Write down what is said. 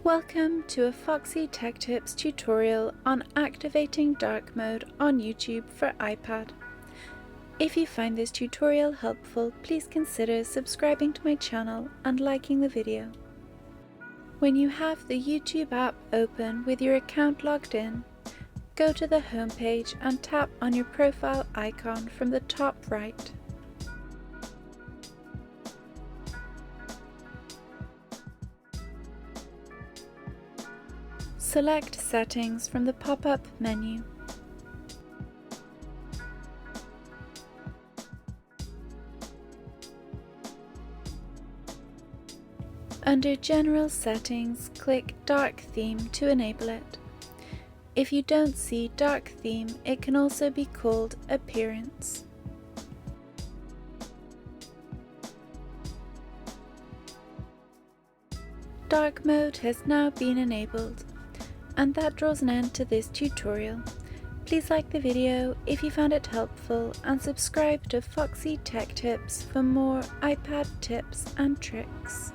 Welcome to a Foxy Tech Tips tutorial on activating dark mode on YouTube for iPad. If you find this tutorial helpful, please consider subscribing to my channel and liking the video. When you have the YouTube app open with your account logged in, go to the home page and tap on your profile icon from the top right. Select Settings from the pop-up menu. Under General Settings, click Dark Theme to enable it. If you don't see Dark Theme, it can also be called Appearance. Dark mode has now been enabled. And that draws an end to this tutorial. Please like the video if you found it helpful and subscribe to Foxy Tech Tips for more iPad tips and tricks.